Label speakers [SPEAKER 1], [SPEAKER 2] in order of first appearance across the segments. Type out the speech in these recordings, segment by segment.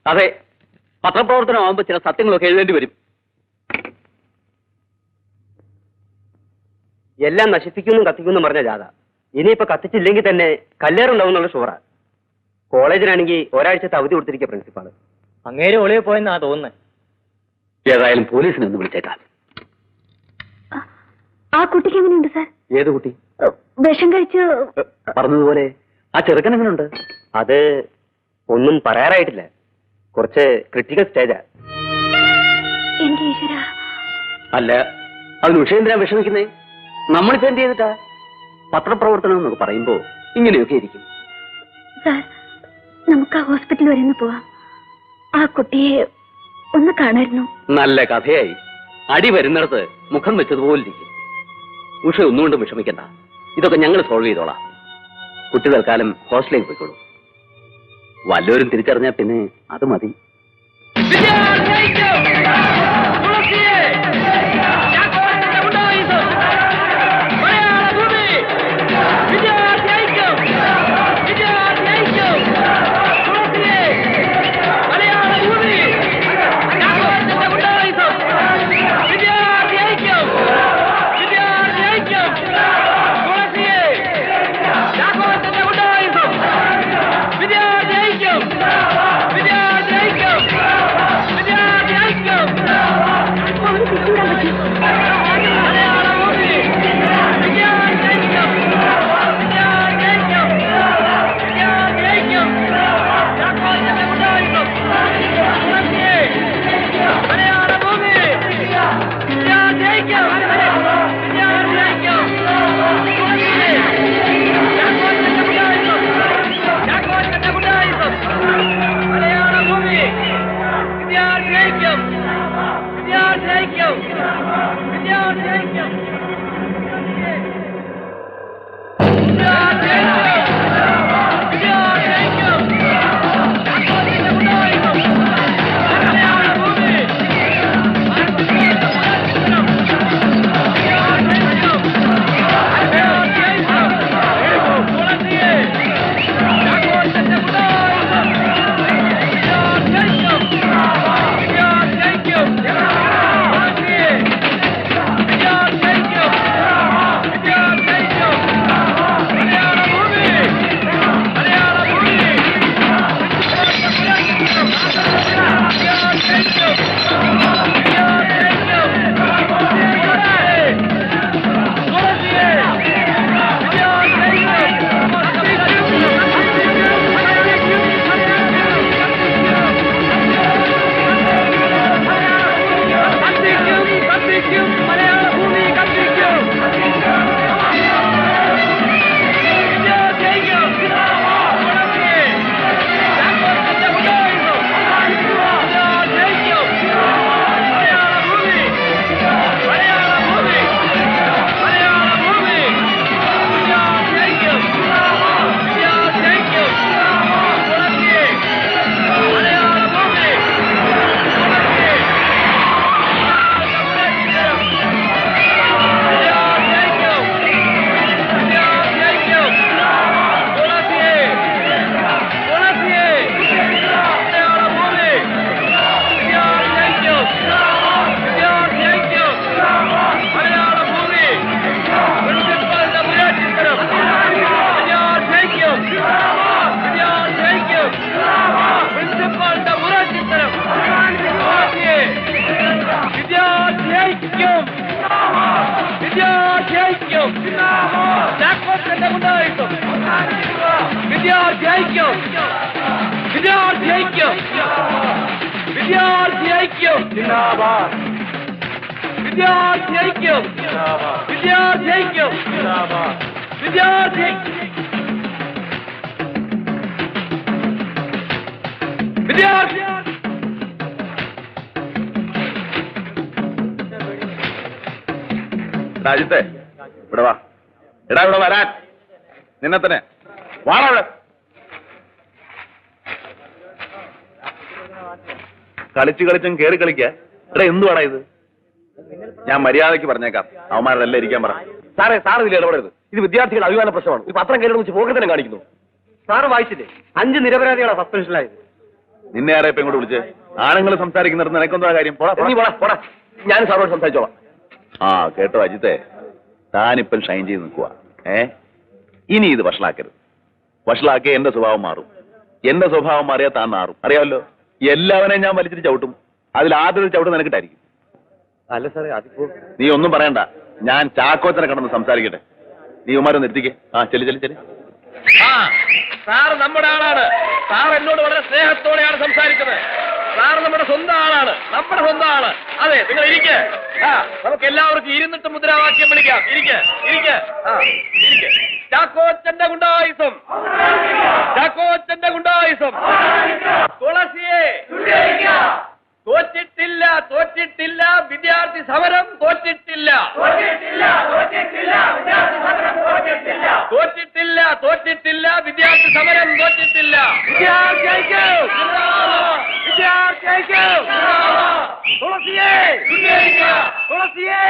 [SPEAKER 1] അതെ, പത്രപ്രവർത്തനമാകുമ്പോൾ ചില സത്യങ്ങളൊക്കെ എഴുതേണ്ടി വരും.
[SPEAKER 2] എല്ലാം നശിപ്പിക്കുന്നു കത്തിക്കുന്നു പറഞ്ഞ ജാഥ ഇനിയിപ്പോ കത്തിച്ചില്ലെങ്കിൽ തന്നെ കല്ലേറുണ്ടാവും എന്നുള്ള ഷുവറാ. കോളേജിനാണെങ്കിൽ ഒരാഴ്ചത്തെ അവധി കൊടുത്തിരിക്കുക പ്രിൻസിപ്പാള്.
[SPEAKER 3] അങ്ങേര് ഒളിയെ പോയെന്നാ തോന്നുന്നത്.
[SPEAKER 1] ഏതായാലും പോലീസിനെ ഒന്ന് വിളിച്ചേക്കാം.
[SPEAKER 4] ആ കുട്ടിക്ക് എങ്ങനെയുണ്ട് സാർ?
[SPEAKER 1] ഏത് കുട്ടി?
[SPEAKER 4] വിഷം കഴിച്ച്
[SPEAKER 1] പറഞ്ഞതുപോലെ ആ ചെറുക്കൻ എങ്ങനെയുണ്ട്?
[SPEAKER 2] അത് ഒന്നും പറയാറായിട്ടില്ല. കുറച്ച് ക്രിട്ടിക്കൽ സ്റ്റേജാ.
[SPEAKER 4] എന്റെ ഈശ്വര.
[SPEAKER 1] അല്ല, അതിന് വിഷയം എന്തിനാ വിഷമിക്കുന്നേ? നമ്മളിപ്പോ എന്ത് ചെയ്തിട്ടാ? പത്രപ്രവർത്തനം എന്നൊക്കെ പറയുമ്പോ ഇങ്ങനെയൊക്കെ ഇരിക്കും.
[SPEAKER 4] സാർ, നമുക്ക് ആ ഹോസ്പിറ്റൽ വരെ ഒന്ന് പോവാം. ആ കുട്ടിയെ ഒന്ന് കാണായിരുന്നു.
[SPEAKER 1] നല്ല കഥയായി. അടി വരുന്നിടത്ത് മുഖം വെച്ചതുപോലെ ഇരിക്കും. ഉഷ ഒന്നുകൊണ്ടും വിഷമിക്കണ്ട, ഇതൊക്കെ ഞങ്ങൾ സോൾവ് ചെയ്തോളാം. കുട്ടി തൽക്കാലം ഹോസ്റ്റലിലേക്ക് പോയിക്കോളൂ. വല്ലവരും തിരിച്ചറിഞ്ഞാൽ പിന്നെ അത് മതി.
[SPEAKER 5] രാജ്യത്തെ ഇവിടെ വാ. എടാ ഇവിടെ വരാൻ. നിന്നെ തന്നെ വാടാ. കളിച്ചു കളിച്ചും കേറി കളിക്ക. എടാ എന്തുവാടാ ഇത്? ഞാൻ മര്യാദയ്ക്ക് പറഞ്ഞേക്കാം, അവന്മാരെല്ലാം ഇരിക്കാൻ പറ.
[SPEAKER 2] സാറേ, സാറ് ഇതിൽ ഇടപെടരുത്. ഇത് വിദ്യാർത്ഥികളുടെ അഭിമാന പ്രശ്നമാണ്. ഈ പത്രം കയറി വെച്ച് പോക്കറ്റിനെ കാണിക്കുന്നു. സാറ് വായിച്ചില്ലേ? 5 നിരപരാധികളാണ് സസ്പെൻഷനിലായത്.
[SPEAKER 5] നിന്നെ ആരാ ഇപ്പൊ ഇങ്ങോട്ട് വിളിച്ച്? ആണുങ്ങൾ സംസാരിക്കുന്നിടത്ത് നിനക്കെന്താ കാര്യം? പോടാ,
[SPEAKER 1] നീ പോടാ പോടാ, ഞാൻ സാറോട് സംസാരിച്ചോളാം.
[SPEAKER 5] ആ കേട്ടോ അജിത്തെ, താനിപ്പം ഷൈൻ ചെയ്ത് നിൽക്കുക. ഇനി ഇത് വഷളാക്കരുത്. വഷളാക്കിയ എന്റെ സ്വഭാവം മാറും. എന്റെ സ്വഭാവം മാറിയാൽ താൻ മാറും. അറിയാമല്ലോ, എല്ലാവരെയും ഞാൻ വലിച്ചിട്ട് ചവിട്ടും. അതിൽ ആദ്യത്തെ ചവിട്ട് നിനക്കിട്ടായിരിക്കും.
[SPEAKER 2] അല്ല സാറേ, അതിപ്പോ
[SPEAKER 5] നീ ഒന്നും പറയണ്ട, ഞാൻ ചാക്കോച്ചനെ കണ്ടെന്ന് സംസാരിക്കട്ടെ. നീ ഉമാരൊന്ന് നിർത്തിക്കേ. ആ ചെല്ലു ചെല്ലു ചെല്ലു.
[SPEAKER 1] സാർ നമ്മുടെ ആളാണ്. സാർ എന്നോട് വളരെ സ്നേഹത്തോടെയാണ് സംസാരിച്ചത്. സാർ നമ്മുടെ സ്വന്തം ആളാണ്, നമ്മുടെ സ്വന്തം ആള്. അതെ, നിങ്ങൾ ഇരിക്കെ. നമുക്ക് എല്ലാവർക്കും ഇരുന്നിട്ട് മുദ്രാവാക്യം വിളിക്കാം. ഇരിക്കെ ഇരിക്കെ ഇരിക്കെ. ചാക്കോച്ചന്റെ ഗുണ്ടായുസം, ചാക്കോച്ചന്റെ ഗുണ്ടായുസം. തുളസിയെ തോറ്റിട്ടില്ല, തോറ്റിട്ടില്ല, വിദ്യാർത്ഥി സമരം തോറ്റിട്ടില്ല, തോറ്റിട്ടില്ല, തോറ്റിട്ടില്ല, വിദ്യാർത്ഥി സമരം തോറ്റിട്ടില്ല. തുളസിയെ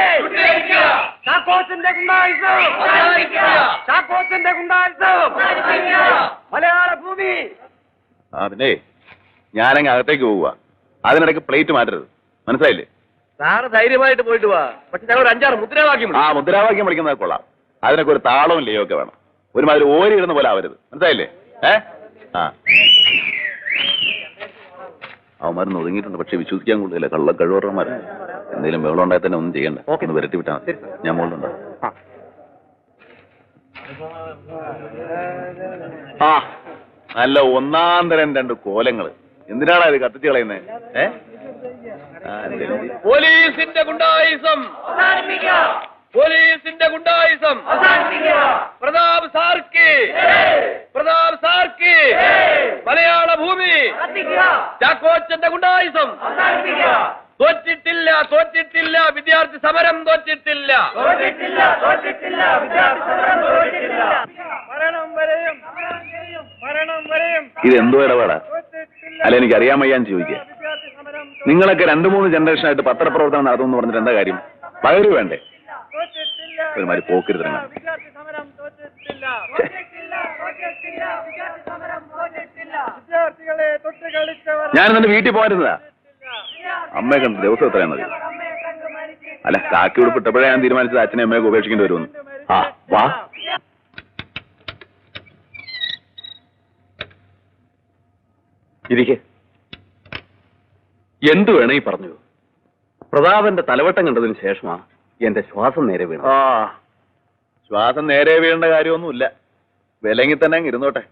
[SPEAKER 1] ചാക്കോച്ചന്റെ ഗുണ്ടായുസം, ചാക്കോച്ചന്റെ ഗുണ്ടായുസം. മലയാള ഭൂമി.
[SPEAKER 5] പിന്നെ ഞാനങ്ങ് അകത്തേക്ക് പോവുക. അതിനിടയ്ക്ക് പ്ലേറ്റ് മാറ്റരുത്, മനസ്സിലായില്ലേ?
[SPEAKER 1] സാറ് ധൈര്യമായിട്ട് പോയിട്ട് വാ. പക്ഷെ ഞങ്ങൾ ഒരു 5-6 മുദ്രാവാക്യം.
[SPEAKER 5] ആ മുദ്രാവാക്യം വിളിക്കുന്നത് കൊള്ളാം. അതിനൊക്കെ ഒരു താളവും ലയോ ഒക്കെ വേണം. ഒരുമാതിരി ഓരി ഇടുന്ന പോലെ ആവരുത്, മനസ്സിലായില്ലേ? അവന്മാരൊന്ന് ഒതുങ്ങിയിട്ടുണ്ട്, പക്ഷെ വിശ്വസിക്കാൻ കൊള്ളില്ല. കള്ള കഴിവറന്മാർ. എന്തെങ്കിലും വെള്ളം ഉണ്ടായി തന്നെ ഒന്നും ചെയ്യണ്ട. ഒന്ന് വരട്ടി വിട്ടാൽ മതി. ഞാൻ മുകളിലുണ്ടോ? ആ നല്ല ഒന്നാം തരം 2 കോലങ്ങള്. എന്തിനാണ് ഇത് കത്തിച്ച് കളയുന്നത്?
[SPEAKER 1] പോലീസിന്റെ ഗുണ്ടായിസം, പോലീസിന്റെ ഗുണ്ടായിസം. പ്രതാപ് സാർക്ക്, പ്രതാപ് സാർക്ക്. മലയാള ഭൂമി. ചാക്കോച്ചന്റെ ഗുണ്ടായിസം. തോറ്റിട്ടില്ല, തോറ്റിട്ടില്ല, വിദ്യാർത്ഥി സമരം തോറ്റിട്ടില്ല.
[SPEAKER 5] ഇതെന്തോ ഇടപാടാ? അല്ല, എനിക്ക് അറിയാൻ വയ്യാന്ന് ചോദിക്കുക. നിങ്ങളൊക്കെ 2-3 ജനറേഷനായിട്ട് പത്രപ്രവർത്തനം നടത്തുമെന്ന് പറഞ്ഞിട്ട് എന്താ കാര്യം? പകര് വേണ്ടേ? ഒരുമാതിരി പോക്കരുത്. ഞാൻ എന്റെ വീട്ടിൽ പോയിരുന്നതാ. അമ്മയെ കണ്ട് ദിവസം എത്രയാ മതി? അല്ല, കാക്കി ഉടുപ്പിട്ടപ്പോഴേ ഞാൻ തീരുമാനിച്ചത് അച്ഛനെ അമ്മയൊക്കെ ഉപേക്ഷിക്കേണ്ടി വരുമെന്ന്. ആ വാ.
[SPEAKER 1] ഇരിക്കെ. എന്തു വേണേ പറഞ്ഞു. പ്രതാപന്റെ തലവട്ടം കണ്ടതിന് ശേഷമാ എന്റെ ശ്വാസം നേരെ വീണു.
[SPEAKER 5] ആ ശ്വാസം നേരെ വീഴേണ്ട കാര്യമൊന്നുമില്ല. വിലങ്ങി തന്നെ അങ്ങ് ഇരുന്നോട്ടെ.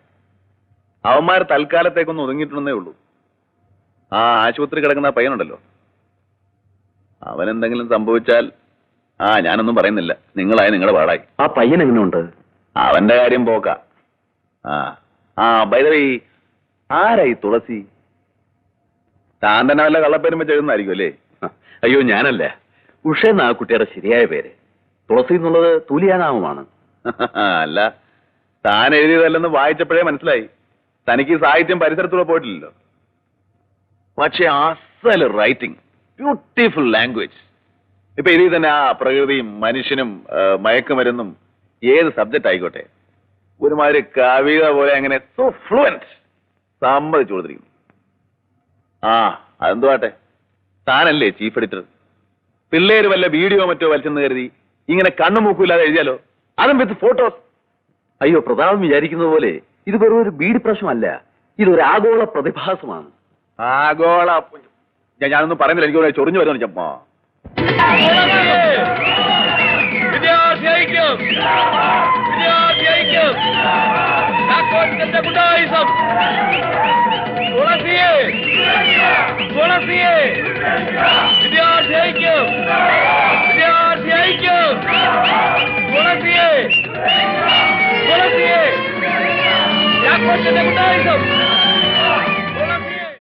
[SPEAKER 5] അവന്മാർ തൽക്കാലത്തേക്കൊന്ന് ഒതുങ്ങിയിട്ടുണ്ടെന്നേ ഉള്ളൂ. ആ ആശുപത്രി കിടക്കുന്ന പയ്യനുണ്ടല്ലോ, അവനെന്തെങ്കിലും സംഭവിച്ചാൽ ഞാനൊന്നും പറയുന്നില്ല. നിങ്ങളായി നിങ്ങളുടെ പാടായി.
[SPEAKER 1] ആ പയ്യൻ എങ്ങനെയുണ്ട്?
[SPEAKER 5] അവന്റെ കാര്യം പോക്ക. ബൈ ദ വേ, ആരായി തുളസി? താൻ തന്നെ വല്ല കള്ളപ്പേരും വെച്ച് എഴുതുന്നതായിരിക്കും അല്ലേ?
[SPEAKER 1] അയ്യോ, ഞാനല്ല. ഉഷ എന്ന ആ കുട്ടിയുടെ ശരിയായ പേര്. തുളസി എന്നുള്ളത് തൂലിയാനാമമാണ്.
[SPEAKER 5] അല്ല, താൻ എഴുതിയതല്ലെന്ന് വായിച്ചപ്പോഴേ മനസ്സിലായി. തനിക്ക് സാഹിത്യം പരിസരത്തൂടെ പോയിട്ടില്ലല്ലോ. പക്ഷെ അസൽ റൈറ്റിംഗ്, ബ്യൂട്ടിഫുൾ ലാംഗ്വേജ്. ഇപ്പൊ ഇതിൽ തന്നെ ആ പ്രകൃതിയും മനുഷ്യനും മയക്കുമരുന്നും ഏത് സബ്ജക്റ്റ് ആയിക്കോട്ടെ, ഒരുമാതിരി കവിത പോലെ അങ്ങനെ സോ ഫ്ലുവന്റ് സമ്മതിച്ചു കൊടുത്തിരിക്കുന്നു. അതെന്തുവാട്ടെ, താനല്ലേ ചീഫ് എഡിറ്റർ. പിള്ളേര് വല്ല വീഡിയോ മറ്റോ വലിച്ചെന്ന് കരുതി ഇങ്ങനെ കണ്ണുമൂക്കില്ലാതെ എഴുതിയാലോ? അതും വിത്ത് ഫോട്ടോസ്.
[SPEAKER 1] അയ്യോ, പ്രതാപം വിചാരിക്കുന്നത് പോലെ ഇത് വെറും ഒരു ബീഡി പ്രശ്നമല്ല. ഇതൊരു ആഗോള പ്രതിഭാസമാണ്.
[SPEAKER 5] ആഗോള ഞാനൊന്നും പറയുന്നില്ല. എനിക്ക് ചൊറിഞ്ഞു വരുന്നു ചമ്മ.
[SPEAKER 1] തുളസിയെ വിദ്യാർത്ഥി ഐക്യം.